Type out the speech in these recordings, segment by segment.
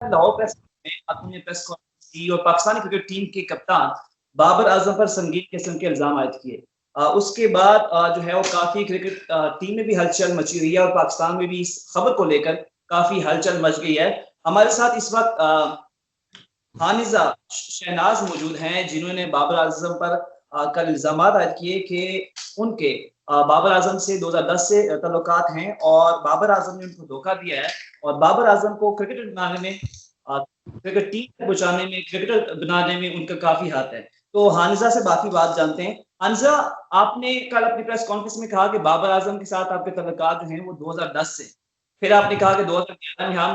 आपने लाहौर प्रेस में अपनी प्रेस कॉन्फ्रेंस की और पाकिस्तानी क्रिकेट टीम के कप्तान बाबर आजम पर संगीन किस्म के इल्जाम आयद किए। उसके बाद जो है वो काफी क्रिकेट टीम में भी हलचल मची हुई है और पाकिस्तान में भी इस खबर को लेकर काफी हलचल मच गई है। हमारे साथ इस वक्त हानिजा शहनाज मौजूद हैं, जिन्होंने बाबर आजम पर कल इल्जाम आयद किए कि उनके बाबर आजम से 2010 से ताल्लुकात हैं और बाबर आजम ने उनको धोखा दिया है और बाबर आजम को क्रिकेटर बनाने में, क्रिकेट टीम पहुंचाने में, क्रिकेटर बनाने में उनका काफी हाथ है। तो हानिजा से बाकी बात जानते हैं। हानिजा, आपने कल अपनी प्रेस कॉन्फ्रेंस में कहा कि बाबर आजम के साथ आपके ताल्लुकात जो हैं वो 2010 से, फिर आपने कहा कि 2011 में हम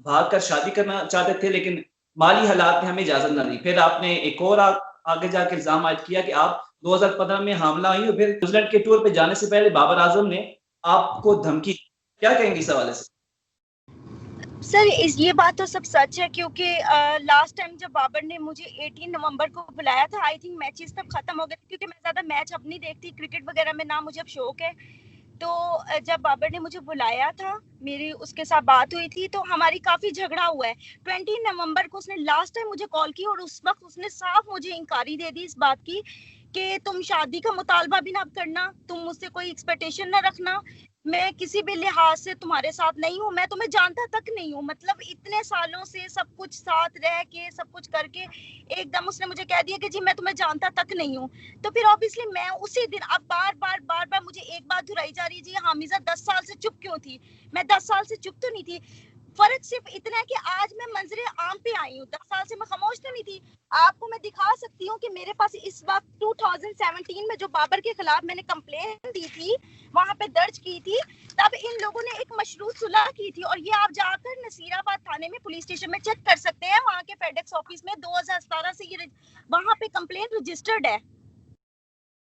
भाग कर शादी करना चाहते थे लेकिन माली हालात ने हमें इजाजत ना दी। फिर आपने एक और आगे जाके इल्जाम आयद किया कि आप 2015 में हमला हुई और फिर न्यूजीलैंड के टूर पे जाने से पहले बाबर आजम ने आपको धमकी। क्या कहेंगे इस हवाले से? सर ये बात तो सब सच है, क्योंकि लास्ट टाइम जब बाबर ने मुझे 18 नवंबर को बुलाया था, आई थिंक मैचेस तब खत्म हो गए थे, क्योंकि मैं ज्यादा मैच अब नहीं देखती, क्रिकेट वगैरह में ना मुझे अब शौक है। तो जब बाबर ने मुझे बुलाया था, मेरी उसके साथ बात हुई थी, तो हमारी काफी झगड़ा हुआ है। 20 नवंबर को उसने लास्ट टाइम मुझे कॉल की और उस वक्त उसने साफ मुझे इंकारी दे दी इस बात की कि तुम शादी का मुतालबा भी ना करना, तुम मुझसे कोई एक्सपेक्टेशन ना रखना, मैं किसी भी लिहाज से तुम्हारे साथ नहीं हूँ, मैं तुम्हें जानता तक नहीं हूँ। मतलब इतने सालों से सब कुछ साथ रह के सब कुछ करके एकदम उसने मुझे कह दिया कि जी मैं तुम्हें जानता तक नहीं हूँ। तो फिर ऑब्वियसली मैं उसी दिन, अब बार बार मुझे एक बात दोहराई जा रही है, जी हामिजा 10 साल से चुप क्यों थी? मैं 10 साल से चुप तो नहीं थी, फर्क सिर्फ इतना है कि आज मैं मंजरे आम पे आई हूँ। 10 साल से मैं खामोश तो नहीं थी। आपको मैं दिखा सकती हूँ कि मेरे पास इस वक्त 2017 में जो बाबर के खिलाफ मैंने कंप्लेंट दी थी, वहां पे दर्ज की थी, तब इन लोगों ने एक मशरूत सुलह की थी। और ये आप जाकर नसीराबाद थाने में पुलिस स्टेशन में चेक कर सकते हैं, वहां के फेडेक्स ऑफिस में 2017 से ये वहां पे कंप्लेंट रजिस्टर्ड है,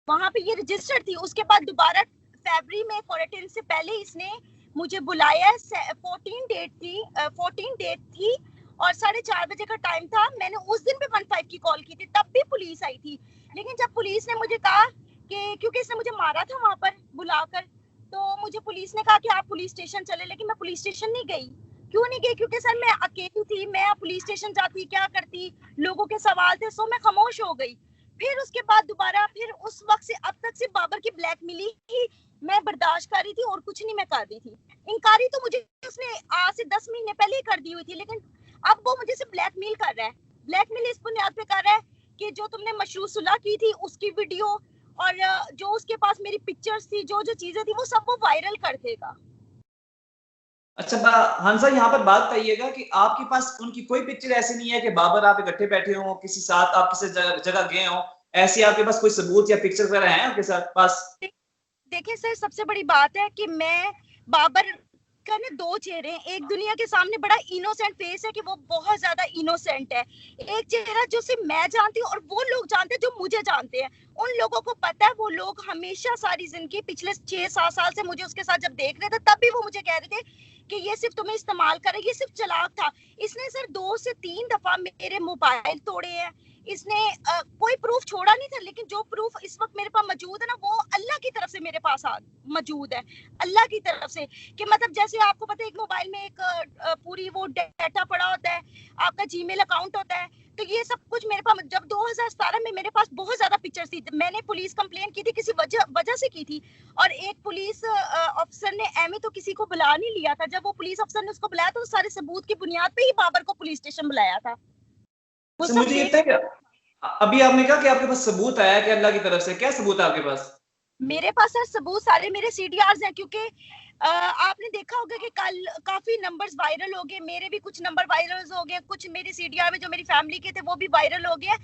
वहां पे ये रजिस्टर्ड थी। उसके बाद दोबारा फरवरी में क्वारंटाइन से पहले इसने मुझे बुलाया, 14 डेट थी और 4:30 बजे का टाइम था। मैंने उस दिन भी 15 की कॉल की थी, तब भी पुलिस आई थी। लेकिन जब पुलिस ने मुझे कहा कि क्योंकि इसने मुझे मारा था वहां पर बुलाकर, तो मुझे पुलिस ने कहा कि आप पुलिस स्टेशन चले, लेकिन मैं पुलिस स्टेशन नहीं गई। क्यों नहीं गई? क्योंकि सर मैं अकेली थी, मैं पुलिस स्टेशन जाती क्या करती, लोगों के सवाल थे, सो मैं खामोश हो गई। फिर उसके बाद दोबारा फिर उस वक्त से अब तक सिर्फ बाबर की ब्लैकमेलिंग ही मैं बर्दाश्त कर रही थी और कुछ नहीं मैं कर रही थी। इंकारी तो मुझे उसने आज से 10 महीने पहले ही कर दी हुई थी, लेकिन अब वो मुझे सिर्फ ब्लैकमेल कर रहा है। ब्लैकमेल इस बुनियाद पे कर रहा है कि जो तुमने मशरूत सुलह की थी उसकी वीडियो और जो उसके पास मेरी पिक्चर्स थी, जो जो चीजें थी, वो सब वो वायरल कर देगा। अच्छा हंसा, यहाँ पर बात कहिएगा कि आपके पास उनकी कोई पिक्चर ऐसी नहीं है कि बाबर आप इकट्ठे बैठे हो किसी साथ, आप किसी जगह गए हो, ऐसी आपके पास कोई सबूत या पिक्चर वगैरह है आपके साथ पास? देखिए सर, सबसे बड़ी बात है कि मैं बाबर का ना दो चेहरे हैं। एक दुनिया के सामने बड़ा इनोसेंट फेस है कि वो बहुत ज्यादा इनोसेंट है। एक चेहरा जो सिर्फ मैं जानती हूँ और वो लोग जानते हैं जो मुझे जानते हैं। उन लोगों को पता है, वो लोग हमेशा सारी जिंदगी पिछले 6-7 साल से मुझे उसके साथ जब देख रहे थे, तब भी वो मुझे कह रहे थे कि ये सिर्फ तुम्हें इस्तेमाल करे, ये सिर्फ चालाक था। इसने सर 2 से 3 दफा मेरे मोबाइल तोड़े हैं। इसने कोई प्रूफ छोड़ा नहीं था, लेकिन जो प्रूफ इस वक्त मेरे पास मौजूद है ना, वो अल्लाह की तरफ से मेरे पास मौजूद है। अल्लाह की तरफ से कि मतलब जैसे आपको पता है एक मोबाइल में एक पूरी वो डाटा पड़ा होता है, आपका जीमेल अकाउंट होता है, तो ये सब कुछ मेरे पास जब 2017 में मेरे पास बहुत ज्यादा पिक्चर्स थी। मैंने पुलिस कंप्लेंट की थी, किसी वजह से की थी, और एक पुलिस अफसर ने एमी तो किसी को बुला नहीं लिया था। जब वो पुलिस अफसर ने उसको बुलाया तो सारे सबूत की बुनियाद पे ही बाबर को पुलिस स्टेशन बुलाया था। वो सब मुझे ये अभी आपने कहा कि आपके पास सबूत आया कि अल्लाह की तरफ से, क्या सबूत है आपके पास? मेरे पास सर सबूत सारे मेरे सीडीआर्स हैं, क्योंकि आपने देखा होगा कि कल काफी नंबर्स वायरल हो गए, मेरे भी कुछ नंबर वायरल हो गए, कुछ मेरे सीडीआर में जो मेरी फैमिली के थे वो भी वायरल हो गए।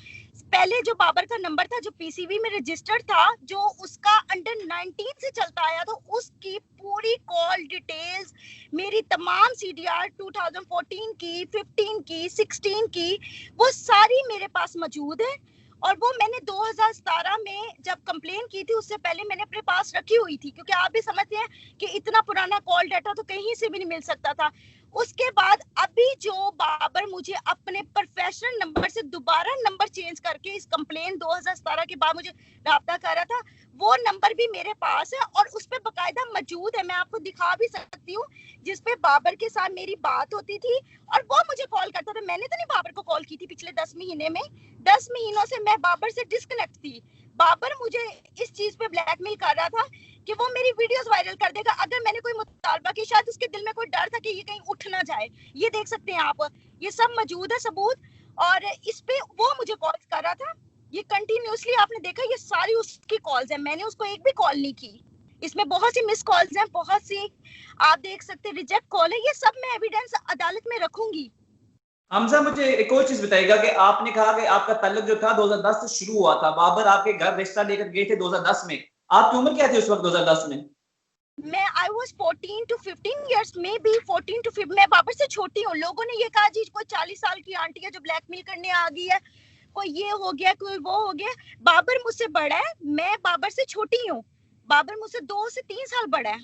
पहले जो बाबर का नंबर था जो पीसीबी में रजिस्टर्ड था, जो उसका अंडर 19 से चलता आया, तो उसकी पूरी कॉल डिटेल्स, मेरी तमाम सीडीआर 2014 की, 15 की, 16 की, वो सारी मेरे पास मौजूद है। और वो मैंने 2017 में जब कंप्लेन की थी, उससे पहले मैंने अपने पास रखी हुई थी, क्योंकि आप भी समझते हैं कि इतना पुराना कॉल डाटा तो कहीं से भी नहीं मिल सकता था। उसके बाद अभी जो बाबर मुझे अपने प्रोफेशनल नंबर से दोबारा नंबर चेंज करके इस कंप्लेन 2017 के बाद मुझे राब्ता कर रहा था, वो नंबर भी मेरे पास है और उस पे बकायदा मौजूद है, मैं आपको दिखा भी सकती हूँ, जिसपे बाबर के साथ मेरी बात होती थी और वो मुझे कॉल करता था। मैंने तो नहीं बाबर को कॉल की थी पिछले 10 महीने में, 10 महीनों से मैं बाबर से डिस्कनेक्ट थी। बाबर मुझे इस चीज पे ब्लैकमेल कर रहा था कि वो मेरी वीडियोस वायरल कर देगा अगर मैंने कोई मुतालबा की। शायद उसके दिल में कोई डर था कि ये कहीं उठ ना जाए। ये देख सकते हैं आप, ये सब मौजूद है सबूत, और इस पे वो मुझे कॉल कर रहा था। ये कंटिन्यूसली आपने देखा, ये सारी उसकी कॉल्स हैं, मैंने उसको एक भी कॉल नहीं की। इसमें बहुत सी मिस कॉल्स हैं, बहुत सी आप देख सकते हैं रिजेक्ट कॉल है, ये सब मैं एविडेंस अदालत में रखूंगी। हमजा, मुझे एक और चीज बताइएगा कि आपने कहा कि आपका ताल्लुक जो था 2010 से शुरू हुआ था, बाबर आपके घर रिश्ता लेकर गए थे 2010 में, आपकी उम्र क्या थी उस वक्त 2010 में? मैं आई वॉज 14 to 15 ईयर्स में भी, 14 to 15, मैं बाबर से छोटी हूँ। लोगों ने ये कहा जी कोई 40 साल की आंटी है जो ब्लैकमेल करने आ गई है, कोई ये हो गया, कोई वो हो गया। बाबर मुझसे बड़ा है, मैं बाबर से छोटी हूँ, बाबर मुझसे 2 से 3 साल बड़ा है।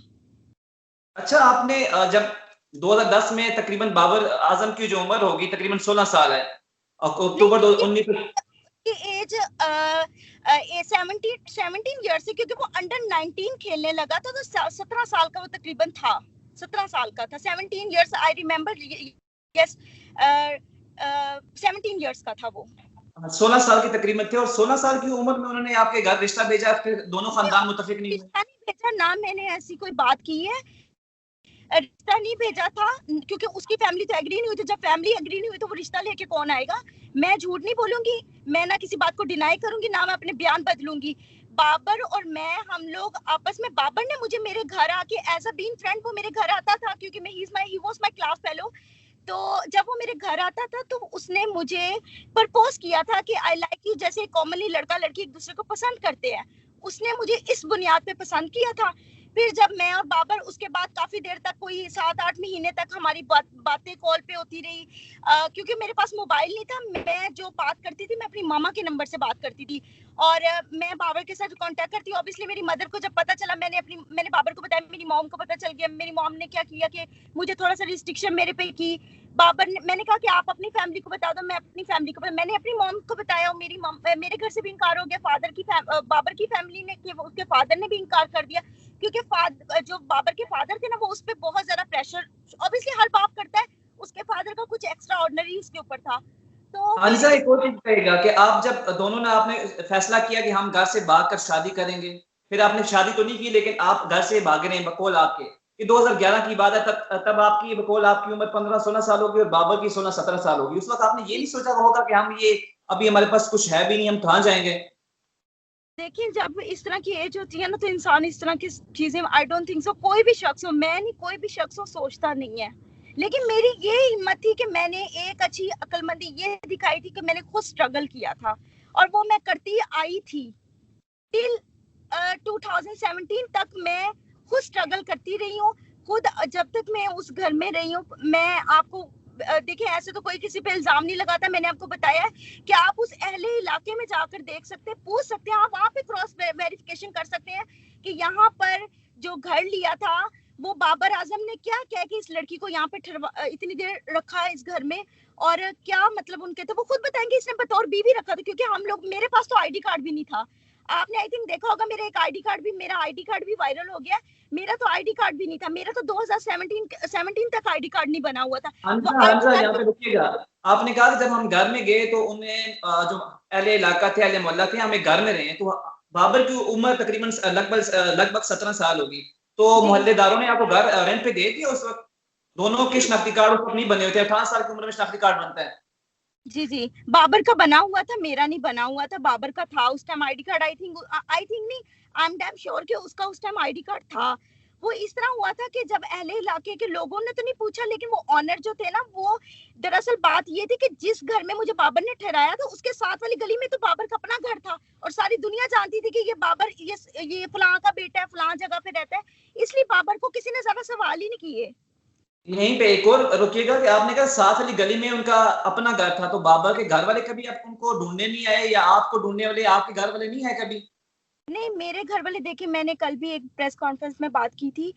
अच्छा, आपने जब 2010 में तकरीबन बाबर आजम की जो उम्र होगी तकरीबन 16 साल है, अक्टूबर 19 एज 17 ईयर से, क्योंकि वो अंडर 19 खेलने लगा था, तो 17 साल का वो तकरीबन था, 17 साल का था, 17 years I remember, yes 17 years का था वो। 16 साल की तकरीबन थे और 16 साल की उम्र में उन्होंने आपके घर रिश्ता भेजा, फिर दोनों खानदान मुतफिक नहीं हुए? रिश्ता नहीं भेजा ना, मैंने ऐसी कोई बात की है, रिश्ता नहीं भेजा था, क्योंकि उसकी फैमिली तो एग्री नहीं हुई थी। जब फैमिली एग्री नहीं हुई तो वो रिश्ता लेके कौन आएगा। मैं झूठ नहीं बोलूंगी, मैं ना किसी बात को डिनाई करूंगी, ना मैं अपने बयान बदलूंगी। बाबर और मैं, हम लोग आपस में, बाबर ने मुझे मेरे घर आके एज अ बीइंग फ्रेंड वो मेरे घर आता था, क्योंकि मैं he was my class fellow. तो जब वो मेरे घर आता था तो उसने मुझे प्रपोज किया था कि आई लाइक यू, जैसे कॉमनली लड़का लड़की एक दूसरे को पसंद करते हैं, उसने मुझे इस बुनियाद पे पसंद किया था। फिर जब मैं और बाबर, उसके बाद काफी देर तक, कोई 7-8 महीने तक हमारी बातें कॉल पे होती रही, क्योंकि मेरे पास मोबाइल नहीं था। मैं जो बात करती थी, मैं अपनी मामा के नंबर से बात करती थी, और मैं बाबर के साथ कांटेक्ट करती हूँ। ऑब्वियसली मेरी मदर को जब पता चला, मैंने बाबर को बताया, मेरी मॉम को पता चल गया। मेरी मॉम ने क्या किया कि मुझे थोड़ा सा रिस्ट्रिक्शन मेरे पे की। बाबर ने, मैंने कहा कि आप अपनी फैमिली को बता दो, मैं अपनी फैमिली को, मैंने अपनी मॉम को बताया, और मेरी मॉम, मेरे घर से भी इनकार हो गया, बाबर की फैमिली ने, कि उसके फादर ने भी इनकार कर दिया, क्योंकि जो बाबर के फादर थे ना, वो उस पर बहुत ज्यादा प्रेशर, ऑब्वियसली हर बाप करता है, उसके फादर का कुछ एक्स्ट्रा ऑर्डिनरी उसके ऊपर था। तो हानिसा, एक और चीज कहेगा कि आप जब दोनों ने आपने फैसला किया कि हम घर से भाग कर शादी करेंगे, फिर आपने शादी तो नहीं की लेकिन आप घर से भागे रहे, बकौल आपके, ये 2011 की बात है, तब आपकी बकौल आपकी उम्र 15-16 साल होगी और बाबर की 16-17 साल होगी। उस वक्त आपने ये नहीं सोचा होगा कि हम ये अभी हमारे पास कुछ है भी नहीं, हम कहाँ जाएंगे? देखिए, जब इस तरह की एज होती है ना, तो इंसान इस तरह की चीजें, आई डोंट थिंक सो, कोई भी शख्स हो, मैं नहीं, कोई भी शख्स हो, सोचता नहीं है। लेकिन मेरी ये हिम्मत थी कि मैंने एक अच्छी अक्लमंदी ये दिखाई थी कि मैंने खुद स्ट्रगल किया था, और वो मैं करती आई थी टिल 2017 तक। मैं खुद स्ट्रगल करती रही हूँ, खुद जब तक मैं उस घर में रही हूँ। मैं आपको देखिए, ऐसे तो कोई किसी पे इल्जाम नहीं लगाता, मैंने आपको बताया है कि आप उस अहले इलाके में जाकर देख सकते हैं, पूछ सकते हैं, आप वहां पे क्रॉस वेरिफिकेशन कर सकते हैं कि यहाँ पर जो घर लिया था वो बाबर आजम ने क्या क्या कि इस लड़की को यहाँ पे इतनी देर रखा है इस घर में, और क्या मतलब उनके, तो वो खुद बताएंगे इसने बतौर बीवी रखा था, क्योंकि हम लोग, मेरे पास तो आईडी कार्ड भी नहीं था। आपने आई थिंक देखा होगा, मेरा एक मेरा आईडी कार्ड भी वायरल हो गया। मेरा तो आईडी कार्ड भी नहीं था, मेरा तो 2017 तक आईडी कार्ड नहीं बना हुआ था। हानिसा, हानिसा, यहाँ पे रुकिएगा। आपने कहा कि जब हम घर में गए तो उन्हें जो अहले इलाका थे, अहले मोहल्ला थे, हमें घर में रहे, तो बाबर की उम्र तकरीबन लगभग 17 साल होगी, तो मोहल्लेदारों ने आपको घर रेंट पे दे दिया उस वक्त? दोनों के शनाख्ती कार्ड उस वक्त नहीं बने होते, 18 साल की उम्र में शनाख्ती कार्ड बनता है। जी जी, बाबर का बना हुआ था, मेरा नहीं बना हुआ था। बाबर का था उस time ID card, I think नहीं, आई एम डैम श्योर कि उसका उस टाइम आईडी कार्ड था। वो इस तरह हुआ था कि जब अहले इलाके के लोगों ने तो नहीं पूछा, लेकिन वो ऑनर जो थे ना, वो, दरअसल बात ये थी कि जिस घर में मुझे बाबर ने ठहराया था, उसके साथ वाली गली में तो बाबर का अपना घर था, और सारी दुनिया जानती थी कि ये बाबर, ये फलां का बेटा है, फलां जगह पे रहता है, इसलिए बाबर को किसी ने ज्यादा सवाल ही नहीं किए। यहीं पे एक और रुकिएगा कि आपने कहा साथ वाली गली में उनका अपना घर था, तो बाबर के घर वाले कभी आप उनको ढूंढने नहीं आए, या आपको ढूंढने वाले आपके घर वाले नहीं आए कभी? नहीं, मेरे घर वाले देखिए, मैंने कल भी एक प्रेस कॉन्फ्रेंस में बात की थी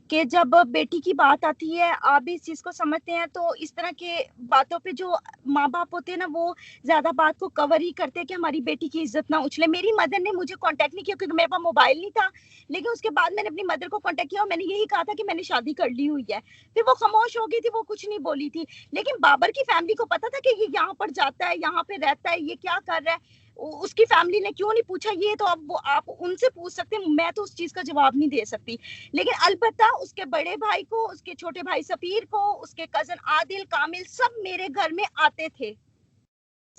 कि जब बेटी की बात आती है, आप भी इस चीज को समझते हैं, तो इस तरह के बातों पे जो माँ बाप होते हैं ना, वो ज्यादा बात को कवर ही करते हैं कि हमारी बेटी की इज्जत ना उछले। मेरी मदर ने मुझे कांटेक्ट नहीं किया क्योंकि मेरे पास मोबाइल नहीं था, लेकिन उसके बाद मैंने अपनी मदर को कांटेक्ट किया और मैंने यही कहा था कि मैंने शादी कर ली हुई है। फिर वो खामोश हो गई थी, वो कुछ नहीं बोली थी। लेकिन बाबर की फैमिली को पता था कि ये यहाँ पर जाता है, यहाँ पे रहता है, ये क्या कर रहा है। उसकी फैमिली ने क्यों नहीं पूछा, ये तो अब वो आप उनसे पूछ सकते हैं, मैं तो उस चीज का जवाब नहीं दे सकती। लेकिन अलबत्ता उसके बड़े भाई को, उसके छोटे भाई सफीर को, उसके कजन आदिल, कामिल, सब मेरे घर में आते थे,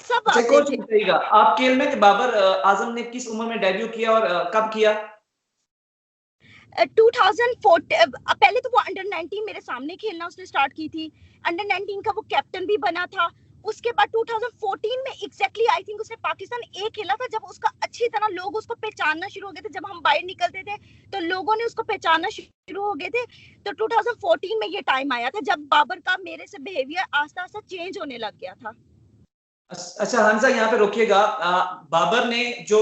सब अच्छा, आते कोच थे। बताइएगा, आप खेल में कि बाबर आजम ने किस उम्र में डेब्यू किया और कब किया? 2014 पहले तो वो अंडर 19 मेरे सामने खेलना उसने स्टार्ट की थी। अंडर 19 का वो कैप्टन भी बना था। उसके बाद 2014 में एग्जैक्टली आई थिंक उसने पाकिस्तान ए खेला था, जब उसका अच्छी तरह लोग उसको पहचानना शुरू हो गए थे। जब हम बाहर निकलते थे तो लोगों ने उसको पहचानना शुरू हो गए थे। तो 2014 में ये टाइम आया था जब बाबर का मेरे से बिहेवियर आस्ता आस्ता चेंज होने लग गया था। अच्छा हंसा, यहाँ पे रोकिएगा। बाबर ने जो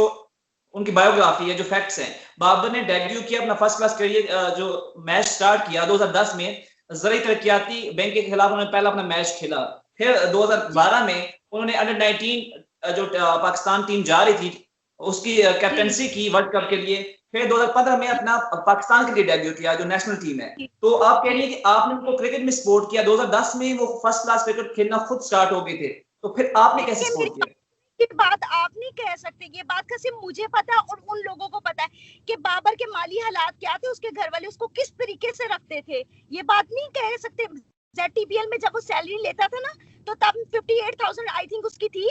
उनकी बायोग्राफी है, जो फैक्ट्स हैं, बाबर ने डेब्यू किया अपना फर्स्ट क्लास करियर, जो मैच स्टार्ट किया 2010 में जरिए तरक्याती बैंक के खिलाफ उन्होंने पहला अपना मैच खेला। फिर 2012 में उन्होंने अंडर 19 जो पाकिस्तान टीम जा रही थी उसकी कैप्टनसी की वर्ल्ड कप के लिए। फिर 2015 में अपना पाकिस्तान के लिए डेब्यू किया जो नेशनल टीम है। तो आप कह रही है कि आपने उनको क्रिकेट में सपोर्ट किया, 2010 में वो फर्स्ट क्लास क्रिकेट खेलना खुद स्टार्ट हो गए थे, तो फिर आपने कैसे देखिए, सपोर्ट किया? ये बात आप नहीं कह सकते, ये बात का सिर्फ मुझे पता है और उन लोगों को पता है कि बाबर के माली हालात क्या थे, उसके घर वाले उसको किस तरीके से रखते थे। ये बात नहीं कह सकते। ZTPL में जब वो सैलरी लेता था ना, तो तब 58,000 आई थिंक उसकी थी।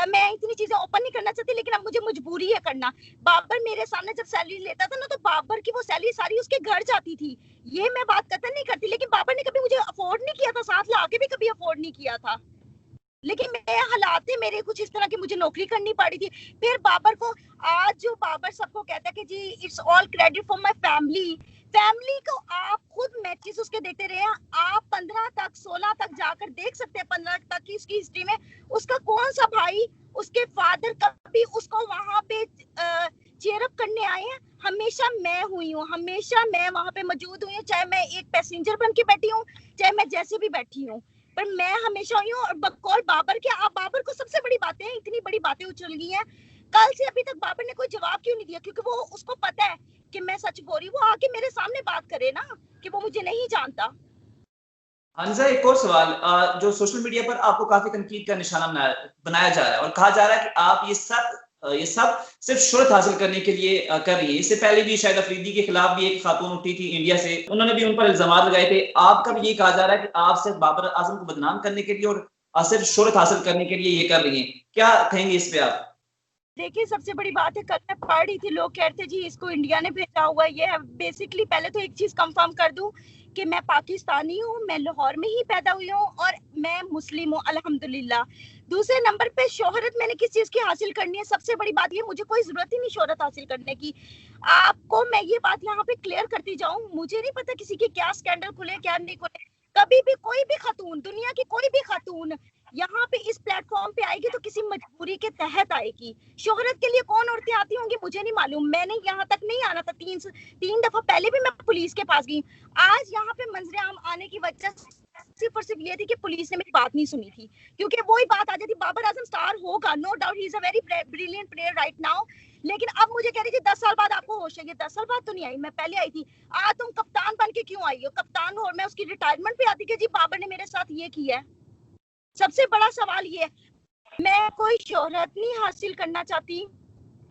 मैं इतनी चीजें ओपन नहीं करना चाहती, लेकिन अब मुझे मजबूरी है करना। बाबर मेरे सामने जब सैलरी लेता था ना, तो बाबर की वो सैलरी सारी उसके घर जाती थी। ये मैं बात कतई नहीं करती, लेकिन बाबर ने कभी मुझे अफोर्ड नहीं किया था, साथ ला के भी कभी अफोर्ड नहीं किया था। लेकिन मैं हालात थे मेरे कुछ इस तरह की, मुझे नौकरी करनी पड़ी थी। फिर बाबर को, आज जो बाबर सबको कहता है कि जी it's all credit for my family, family को आप खुद मैचेस उसके देखते रहे। आप 15 तक 16 तक जाकर देख सकते हैं, 15 तक की उसकी हिस्ट्री में उसका कौन सा भाई, उसके फादर कभी उसको वहां पे चेयर अप करने आए हैं। हमेशा मैं हुई हूँ, हमेशा मैं वहां पे मौजूद हुई हूँ, चाहे मैं एक पैसेंजर बन के बैठी हूँ, चाहे मैं जैसे भी बैठी हूँ, पर मैं हमेशा हुई हूँ। और बकौल बाबर के, आप बाबर को सबसे बड़ी बातें, इतनी बड़ी बातें उछल गई हैं, कल से अभी तक बाबर ने कोई जवाब क्यों नहीं दिया? क्योंकि वो, उसको पता है कि मैं सच बोल रही हूँ। वो आके मेरे सामने बात करे ना कि वो मुझे नहीं जानता। हंजा, एक और सवाल, जो सोशल मीडिया पर आपको काफी तनकीद का निशाना बनाया जा रहा है और कहा जा रहा है कि आप ये सब सिर्फ शोहरत हासिल करने के लिए कर रही है। इससे पहले भी शायद अफरीदी के खिलाफ भी एक खातून उठी थी इंडिया से, उन्होंने भी उन पर इल्जाम लगाए थे। आपका भी ये कहा जा रहा है कि आप सिर्फ बाबर आजम को बदनाम करने के लिए और सिर्फ शोहरत हासिल करने के लिए ये कर रही हैं, क्या कहेंगे इस पे आप? देखिए, सबसे बड़ी बात है, कल मैं पढ़ रही थी, लोग कहते थे जी इसको इंडिया ने भेजा हुआ है। ये है बेसिकली, पहले तो एक चीज कंफर्म कर दूं कि मैं पाकिस्तानी हूँ, मैं लाहौर में ही पैदा हुई हूँ और मैं मुस्लिम हूँ अल्हम्दुलिल्लाह। दूसरे नंबर पे शोहरत मैंने किस चीज की हासिल करनी है? सबसे बड़ी बात ये, मुझे कोई जरूरत ही नहीं शोहरत हासिल करने की। आपको मैं ये बात यहाँ पे क्लियर करती जाऊं, मुझे नहीं पता किसी के क्या स्कैंडल खुले क्या नहीं खुले। कभी भी कोई भी खातून, दुनिया की कोई भी खातून यहाँ पे इस प्लेटफॉर्म पे आएगी तो किसी मजबूरी के तहत आएगी। शोहरत के लिए कौन औरतें आती होंगी मुझे नहीं मालूम, मैंने यहाँ तक नहीं आना था। तीन दफा पहले भी मैं पुलिस के पास गई। आज यहाँ पे मंजरे आम आने की वजह सिर्फ और सिर्फ ये थी कि पुलिस ने मेरी बात नहीं सुनी थी, क्योंकि वही बात आ जाती। बाबर आजम स्टार होगा, no doubt, he is a very brilliant player right now, लेकिन अब मुझे कह रही थी 10 साल बाद आपको होश है। ये 10 साल बाद तो नहीं आई, मैं पहले आई थी। आज तुम कप्तान बन के क्यों आई हो? कप्तान हो, मैं उसकी रिटायरमेंट पे आती कि जी बाबर ने मेरे साथ ये किया है। सबसे बड़ा सवाल ये है, मैं कोई शोहरत नहीं हासिल करना चाहती,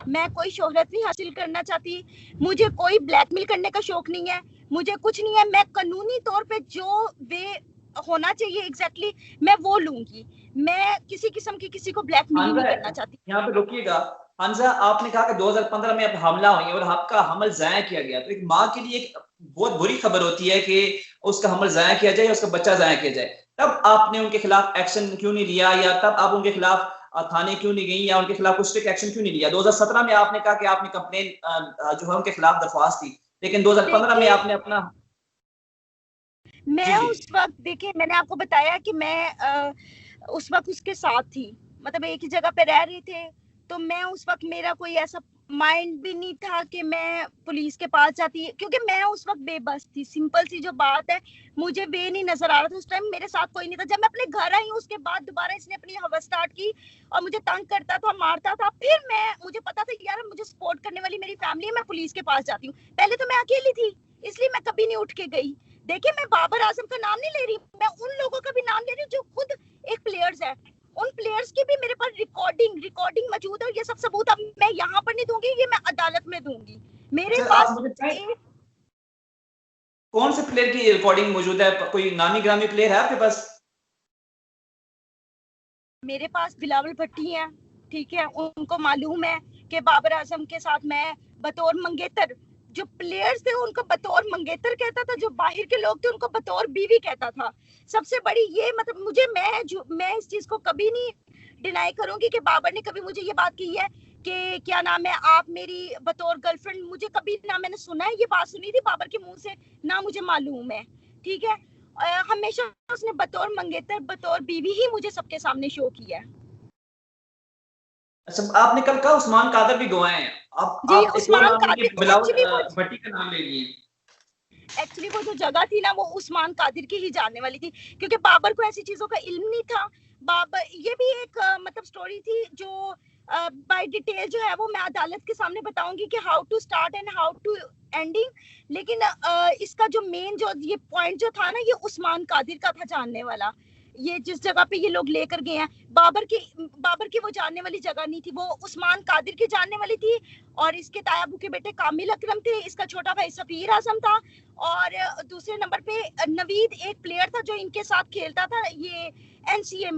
मैं कोई शोहरत नहीं हासिल करना चाहती, मुझे कोई ब्लैकमेल करने का शौक नहीं है, मुझे कुछ नहीं है। मैं कानूनी तौर पे जो वे होना चाहिए एग्जैक्टली मैं वो लूंगी। मैं किसी किस्म की किसी को ब्लैकमेल नहीं करना चाहती। यहाँ पे रुकिएगा। हंजा, आपने कहा कि 2015 में अब हमला हुई और आपका हमल जाया किया गया, तो एक माँ के लिए एक बहुत बुरी खबर होती है कि उसका हमल जाया किया जाए, उसका बच्चा जाया किया जाए। तब आपने उनके खिलाफ एक्शन क्यों नहीं लिया, या तब आप उनके खिलाफ थाने क्यों नहीं गई, या उनके खिलाफ कुछ स्ट्रिक्ट एक्शन क्यों नहीं लिया? 2017 में आपने कहा कि आपने कंप्लेन जो है उनके खिलाफ दरख्वास्त दी, लेकिन 2015 में आपने अपना मैं उस वक्त, देखिए मैंने आपको बताया कि मैं उस वक्त उसके साथ थी, मतलब एक ही जगह पे रह रहे थे। तो मैं उस वक्त, मेरा कोई ऐसा माइंड भी नहीं था कि मैं पुलिस के पास जाती, क्योंकि मैं उस वक्त बेबस थी। सिंपल सी जो बात है, मुझे वे नहीं नजर आ रहा था उस टाइम, मेरे साथ कोई नहीं था। जब मैं अपने घर आई हूँ उसके बाद दोबारा इसने अपनी हवस स्टार्ट की और मुझे तंग करता था, मारता था। फिर मुझे पता था यार मुझे सपोर्ट करने वाली मेरी फैमिली है, मैं पुलिस के पास जाती हूँ। पहले तो मैं अकेली थी, इसलिए मैं कभी नहीं उठ के गई। देखिए, मैं बाबर आजम का नाम नहीं ले रही, मैं उन लोगों का भी नाम ले रही हूँ जो खुद एक प्लेयर्स है। उन प्लेयर्स की भी मेरे पास रिकॉर्डिंग मौजूद है, और ये सब सबूत अब मैं यहाँ पर नहीं दूंगी, ये मैं अदालत में दूंगी। मेरे अच्छा, आप पास मुझे बताएं कौन से प्लेयर की रिकॉर्डिंग मौजूद है? कोई नामी ग्रामी प्लेयर है आपके पास? मेरे पास बिलावल भट्टी है, ठीक है, उनको मालूम है कि बाबर आजम के साथ मैं बतौर मंगेतर, जो प्लेयर्स थे उनको बतौर मंगेतर कहता था, जो बाहर के लोग थे उनको बतौर बीवी कहता था। सबसे बड़ी ये मतलब मुझे, मैं इस चीज को कभी नहीं डिनाई करूंगी कि बाबर ने कभी मुझे ये बात कही है कि क्या नाम है आप मेरी बतौर गर्लफ्रेंड, मुझे कभी ना मैंने सुना है ये बात, सुनी थी बाबर के मुंह से, ना मुझे मालूम है। ठीक है, हमेशा उसने बतौर मंगेतर बतौर बीवी ही मुझे सबके सामने शो किया है। अच्छा, आपने कल कहा उस्मान कादर भी गवाए हैं, जी, आप एक और उस्मान नाम लिए, कादिर बिलावल एक्चुअली वो भट्टी का नाम ले लिए। एक्चुअली वो जो जगह थी ना, वो उस्मान कादिर की ही जानने वाली थी, क्योंकि बाबर को ऐसी चीजों का इल्म नहीं था। बाबर, ये भी एक मतलब स्टोरी थी जो बाय डिटेल जो है वो मैं अदालत के सामने बताऊंगी कि how to start and how to ending. लेकिन इसका जो मेन जो ये पॉइंट जो था ना, ये उस्मान कादिर का था जानने वाला। ये जिस जगह पे ये लोग लेकर गए हैं, बाबर की वो जानने वाली जगह नहीं थी, वो उस्मान कादिर की जानने वाली थी। और इसके तायाबू के बेटे कामिल अकरम थे, इसका छोटा भाई सफीर आजम था, और दूसरे नंबर पे नवीद एक प्लेयर था जो इनके साथ खेलता था, ये एनसीए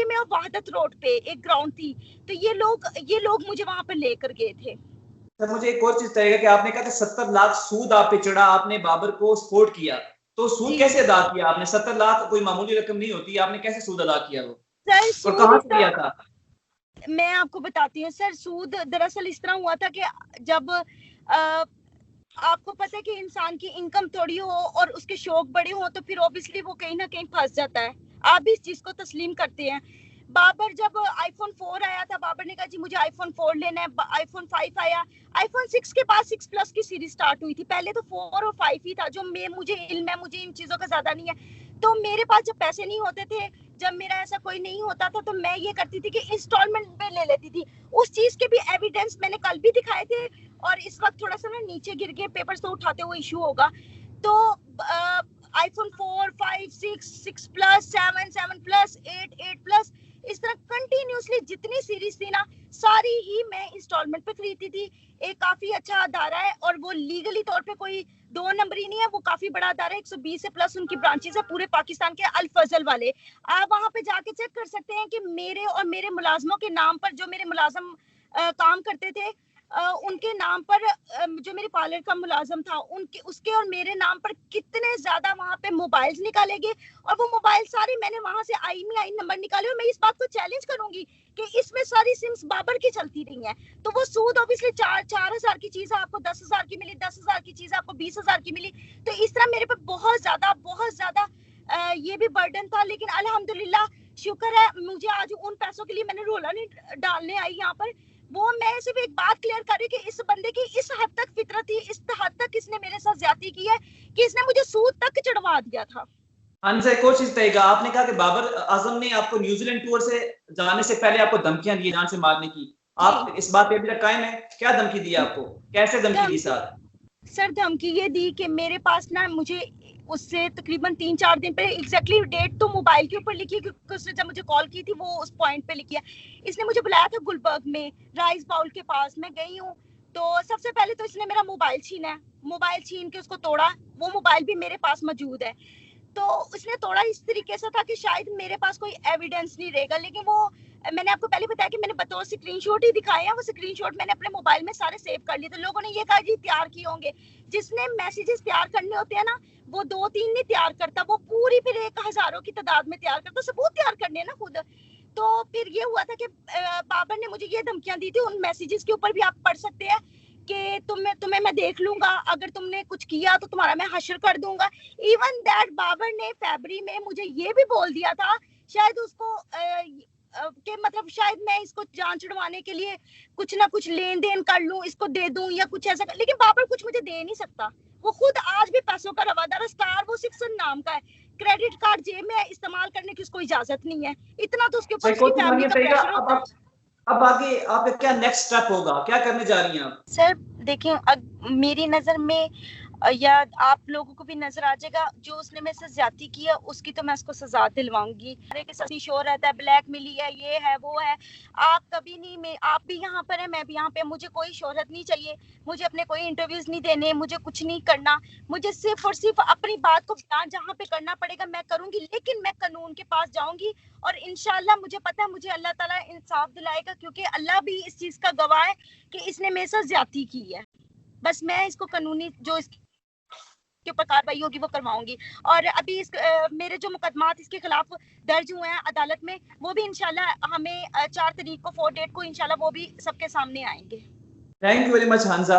में और वहादत रोड पे एक ग्राउंड थी। तो ये लोग मुझे वहां पर लेकर गए थे। सर, मुझे एक और चीज बताइएगा कि आपने कहा था 70 लाख सूद आप पे चढ़ा, आपने बाबर को सपोर्ट किया, तो सूद जी कैसे अदा किया आपने? 70 लाख कोई मामूली रकम नहीं होती, आपने कैसे सूद अदा किया वो, सर, और सूद कहाँ इस से लिया तरह, था? मैं आपको बताती हूँ सर, सूद दरअसल इस तरह हुआ था कि जब आपको पता है कि इंसान की इनकम थोड़ी हो और उसके शौक बड़े हो, तो फिर ऑब्वियसली वो कहीं ना कहीं फंस जाता है। आप भी इस चीज को तस्लीम करते हैं। बाबर जब आईफोन 4 आया था, बाबर ने कहा जी मुझे आईफोन 4 लेना है। आईफोन 5 आया, आईफोन 6 के बाद 6 प्लस की सीरीज स्टार्ट हुई थी। पहले तो 4 और 5 ही था, जो मुझे इल्म है, मुझे इन चीजों का ज्यादा नहीं है। तो मेरे पास जब पैसे नहीं होते थे, जब मेरा ऐसा कोई नहीं होता था, तो मैं ये करती थी कि इंस्टॉलमेंट में ले लेती थी। उस चीज के भी एविडेंस मैंने कल भी दिखाए थे। और इस वक्त थोड़ा सा ना नीचे गिर के पेपर्स तो उठाते हुए इशू होगा। तो आईफोन 4, 5, 6 प्लस, 7 प्लस, 8 प्लस, इस तरह कंटिन्यूसली जितनी सीरीज थी ना, सारी ही मैं इंस्टॉलमेंट पे खरीदती थी। एक काफी अच्छा अदारा है, और वो लीगली तौर पे कोई 2 नंबरी नहीं है, वो काफी बड़ा अदारा है। 120 से प्लस उनकी ब्रांचेस है पूरे पाकिस्तान के, अल फजल वाले। आप वहां पे जाके चेक कर सकते हैं कि मेरे और मेरे मुलाजमों के नाम पर, जो मेरे मुलाजम काम करते थे, उनके नाम पर, जो मेरे पार्लर का मुलाजम था, उनके उसके और मेरे नाम पर कितने ज्यादा वहां पे मोबाइल्स निकाले गए। और वो मोबाइल सारे मैंने वहां से आई नंबर निकाले, और मैं इस बात को चैलेंज करूंगी कि इसमें सारी सिम्स बाबर की चलती रही हैं। तो वो सूद ऑब्वियसली 4,000 की चीज आपको 10,000 की मिली, 10,000 की चीज आपको 20,000 की मिली। तो इस तरह मेरे पे बहुत ज्यादा ये भी बर्डन था। लेकिन अल्हम्दुलिल्लाह, शुक्र है, मुझे आज उन पैसों के लिए मैंने रोला नहीं डालने आई यहाँ पर। वो मैं सिर्फ एक बात क्लियर कर रही कि इस बंदे की इस हद तक फितरत थी, इस हद तक इसने मेरे साथ ज्यादती की है कि इसने मुझे सूद तक चढ़वा दिया था। हाँ जी, एक और चीज बताइएगा, आपने कहा कि बाबर आजम ने आपको न्यूजीलैंड टूर से जाने से पहले आपको धमकियां दी, जान से मारने की, जी, आप इस बात पे अभी तक कायम है? क्या धमकी दी आपको, कैसे धमकी दी धमकी, सर? सर धमकी ये दी कि मेरे पास ना, मुझे उससे तकरीबन 3-4 दिन पहले, एग्जैक्टली डेट तो मोबाइल के ऊपर लिखी है क्योंकि उसने जब मुझे कॉल की थी वो उस पॉइंट पे लिखी है। इसने मुझे बुलाया था गुलबर्ग में, राइस बाउल के पास, मैं गई हूँ। तो सबसे पहले तो इसने मेरा मोबाइल छीना है, मोबाइल छीन के उसको तोड़ा। वो मोबाइल भी मेरे पास मौजूद है। तो उसने तोड़ा इस तरीके से था कि शायद मेरे पास कोई एविडेंस नहीं रहेगा, लेकिन वो, मैंने आपको पहले बताया कि मैंने बतौर स्क्रीनशॉट ही दिखाए हैं। वो स्क्रीनशॉट मैंने अपने मोबाइल में सारे सेव कर लिए। तो लोगों ने ये कहा जी तैयार किए होंगे। जिसने मैसेजेस तैयार करने होते हैं ना, वो 2-3 नहीं तैयार करता, वो पूरी फिर 1,000 की तादाद में तैयार करता, सबूत तैयार करने हैं ना खुद। तो फिर ये हुआ था कि बाबर ने मुझे ये धमकियां दी थी, उन मैसेजेस के ऊपर भी आप पढ़ सकते हैं कि तुम्हें मैं देख लूंगा, अगर तुमने कुछ किया तो तुम्हारा मैं हशर कर दूंगा। इवन दैट बाबर ने फरवरी में मुझे ये भी बोल दिया था, शायद उसको कि मतलब शायद मैं इसको जान छुड़वाने के लिए कुछ ना कुछ लेन देन कर लूं, इसको दे दूं या कुछ ऐसा लेकिन बाबर कुछ मुझे दे नहीं सकता। वो खुद आज भी पैसों का रवादार, स्टार वो सिक्सन नाम का है, क्रेडिट कार्ड जेब में इस्तेमाल करने की उसको इजाजत नहीं है। इतना तो उसके ऊपर उसकी फैमिली का प्रेशर होता है। अब आगे आपका क्या नेक्स्ट स्टेप होगा, क्या करने जा रही हैं आप? सर देखिए, मेरी नजर में या आप लोगों को भी नजर आ जाएगा, जो उसने मेरे से ज्यादती किया उसकी तो मैं उसको सजा दिलवाऊंगी। शोर रहता है, ब्लैक मिली है, ये है वो है। आप कभी नहीं, आप भी यहाँ पर है, मैं भी यहाँ पे, मुझे कोई शोहरत नहीं चाहिए, मुझे अपने कोई इंटरव्यूज नहीं देने, मुझे कुछ नहीं करना, मुझे सिर्फ और सिर्फ अपनी बात को बयान जहाँ पे करना पड़ेगा मैं करूंगी, लेकिन मैं कानून के पास जाऊंगी और इंशाल्लाह मुझे पता है मुझे अल्लाह ताला इंसाफ दिलाएगा, क्योंकि अल्लाह भी इस चीज का गवाह है कि इसने मेरे साथ ज्यादती की है। बस मैं इसको कानूनी जो के ऊपर कार्रवाई होगी वो करवाऊंगी। और अभी मेरे जो मुकदमात इसके खिलाफ दर्ज हुए हैं अदालत में, वो भी इंशाल्लाह हमें 4 तारीख को 4 डेट को इंशाल्लाह वो भी सबके सामने आएंगे। Thank you very much हांजा।